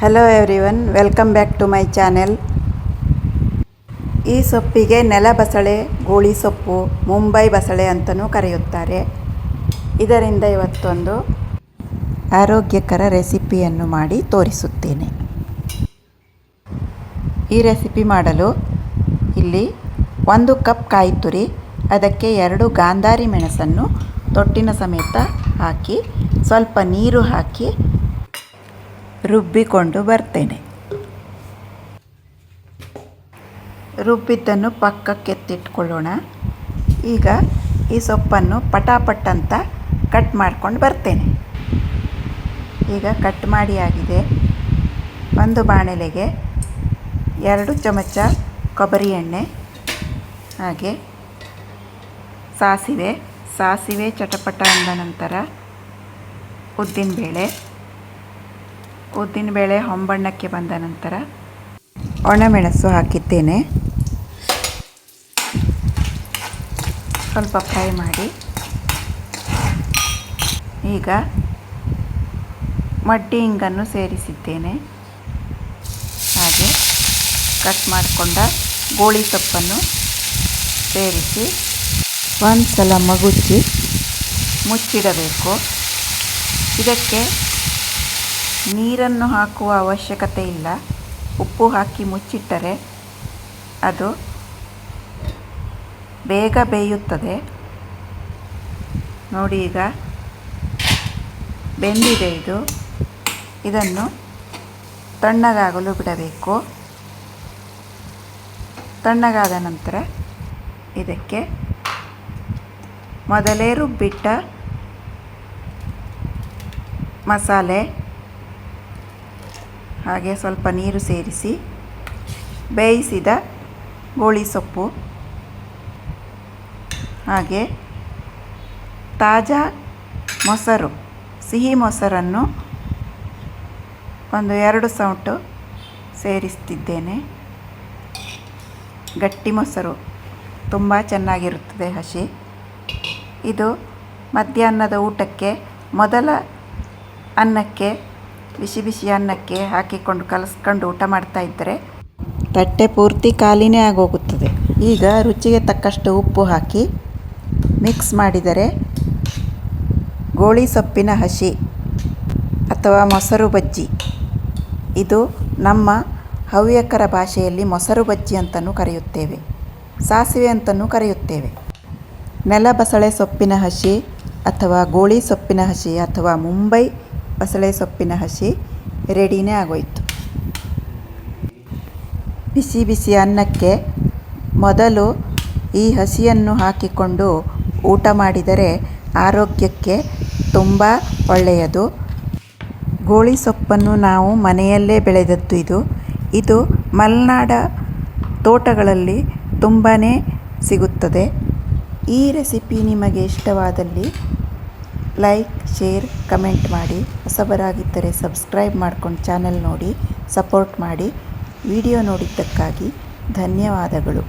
Hello everyone, welcome back to my channel. ಈ ಸೊಪ್ಪಿಗೆ ನೆಲಬಸಳೆ, ಗೋಳಿ ಸೊಪ್ಪು, ಮುಂಬೈ ಬಸಳೆ ಅಂತಲೂ ಕರೆಯುತ್ತಾರೆ. ಇದರಿಂದ ಇವತ್ತೊಂದು ಆರೋಗ್ಯಕರ ರೆಸಿಪಿಯನ್ನು ಮಾಡಿ ತೋರಿಸುತ್ತೇನೆ. ಈ ರೆಸಿಪಿ ಮಾಡಲು ಇಲ್ಲಿ 1 ಕಪ್ ಕಾಯಿ ತುರಿ, ಅದಕ್ಕೆ 2 ಗಾಂಧಾರಿ ಮೆಣಸನ್ನು ತೊಟ್ಟಿನ ಸಮೇತ ಹಾಕಿ ಸ್ವಲ್ಪ ನೀರು ಹಾಕಿ ರುಬ್ಬಿಕೊಂಡು ಬರ್ತೇನೆ. ರುಬ್ಬಿದ್ದನ್ನು ಪಕ್ಕಕ್ಕೆತ್ತಿಟ್ಕೊಳ್ಳೋಣ. ಈಗ ಈ ಸೊಪ್ಪನ್ನು ಪಟಾಪಟ್ ಅಂತ ಕಟ್ ಮಾಡ್ಕೊಂಡು ಬರ್ತೇನೆ. ಈಗ ಕಟ್ ಮಾಡಿ ಆಗಿದೆ. ಒಂದು ಬಾಣಲೆಗೆ 2 ಚಮಚ ಕೊಬ್ಬರಿ ಎಣ್ಣೆ, ಹಾಗೆ ಸಾಸಿವೆ ಚಟಪಟ ಅಂದ ನಂತರ ಉದ್ದಿನಬೇಳೆ ಹೊಂಬಣ್ಣಕ್ಕೆ ಬಂದ ನಂತರ ಒಣಮೆಣಸು ಹಾಕಿದ್ದೇನೆ. ಸ್ವಲ್ಪ ಫ್ರೈ ಮಾಡಿ ಈಗ ಮಡ್ಡಿ ಇಂಗನ್ನು ಸೇರಿಸಿದ್ದೇನೆ. ಹಾಗೆ ಕಟ್ ಮಾಡಿಕೊಂಡ ಗೋಳಿ ಸೊಪ್ಪನ್ನು ಸೇರಿಸಿ ಒಂದು ಸಲ ಮಗುಚಿ ಮುಚ್ಚಿಡಬೇಕು. ಇದಕ್ಕೆ ನೀರನ್ನು ಹಾಕುವ ಅವಶ್ಯಕತೆ ಇಲ್ಲ. ಉಪ್ಪು ಹಾಕಿ ಮುಚ್ಚಿಟ್ಟರೆ ಅದು ಬೇಗ ಬೇಯುತ್ತದೆ. ನೋಡಿ, ಈಗ ಬೆಂದಿದೆ ಇದು. ಇದನ್ನು ತಣ್ಣಗಾಗಲು ಬಿಡಬೇಕು. ತಣ್ಣಗಾದ ನಂತರ ಇದಕ್ಕೆ ಮೊದಲೇ ರುಬ್ಬಿಟ್ಟ ಮಸಾಲೆ ಹಾಗೆ ಸ್ವಲ್ಪ ನೀರು ಸೇರಿಸಿ ಬೇಯಿಸಿದ ಗೋಳಿ ಸೊಪ್ಪು ಹಾಗೆ ತಾಜಾ ಮೊಸರು, ಸಿಹಿ ಮೊಸರನ್ನು ಒಂದು 2 ಸೌಟು ಸೇರಿಸ್ತಿದ್ದೇನೆ. ಗಟ್ಟಿ ಮೊಸರು ತುಂಬ ಚೆನ್ನಾಗಿರುತ್ತದೆ ಹಸಿ. ಇದು ಮಧ್ಯಾಹ್ನದ ಊಟಕ್ಕೆ ಮೊದಲ ಅನ್ನಕ್ಕೆ, ಬಿಸಿ ಬಿಸಿ ಅನ್ನಕ್ಕೆ ಹಾಕಿಕೊಂಡು ಕಲಸ್ಕೊಂಡು ಊಟ ಮಾಡ್ತಾ ಇದ್ದರೆ ತಟ್ಟೆ ಪೂರ್ತಿ ಖಾಲಿನೇ ಆಗೋಗುತ್ತದೆ. ಈಗ ರುಚಿಗೆ ತಕ್ಕಷ್ಟು ಉಪ್ಪು ಹಾಕಿ ಮಿಕ್ಸ್ ಮಾಡಿದರೆ ಗೋಳಿ ಸೊಪ್ಪಿನ ಹಸಿ ಅಥವಾ ಮೊಸರು ಬಜ್ಜಿ. ಇದು ನಮ್ಮ ಹವ್ಯಕರ ಭಾಷೆಯಲ್ಲಿ ಮೊಸರು ಬಜ್ಜಿ ಅಂತಲೂ ಕರೆಯುತ್ತೇವೆ, ಸಾಸಿವೆ ಅಂತಲೂ ಕರೆಯುತ್ತೇವೆ. ನೆಲಬಸಳೆ ಸೊಪ್ಪಿನ ಹಸಿ ಅಥವಾ ಗೋಳಿ ಸೊಪ್ಪಿನ ಹಸಿ ಅಥವಾ ಮುಂಬೈ ಬಸಳೆ ಸೊಪ್ಪಿನ ಹಸಿ ರೆಡಿನೇ ಆಗೋಯ್ತು. ಬಿಸಿ ಬಿಸಿ ಅನ್ನಕ್ಕೆ ಮೊದಲು ಈ ಹಸಿಯನ್ನು ಹಾಕಿಕೊಂಡು ಊಟ ಮಾಡಿದರೆ ಆರೋಗ್ಯಕ್ಕೆ ತುಂಬ ಒಳ್ಳೆಯದು. ಗೋಳಿ ಸೊಪ್ಪನ್ನು ನಾವು ಮನೆಯಲ್ಲೇ ಬೆಳೆದದ್ದು. ಇದು ಮಲೆನಾಡ ತೋಟಗಳಲ್ಲಿ ತುಂಬಾ ಸಿಗುತ್ತದೆ. ಈ ರೆಸಿಪಿ ನಿಮಗೆ ಇಷ್ಟವಾದಲ್ಲಿ ಲೈಕ್, ಶೇರ್, ಕಮೆಂಟ್ ಮಾಡಿ. ಹೊಸಬರಾಗಿದ್ದರೆ ಸಬ್ಸ್ಕ್ರೈಬ್ ಮಾಡ್ಕೊಂಡು ಚಾನೆಲ್ ನೋಡಿ ಸಪೋರ್ಟ್ ಮಾಡಿ. ವಿಡಿಯೋ ನೋಡಿದ್ದಕ್ಕಾಗಿ ಧನ್ಯವಾದಗಳು.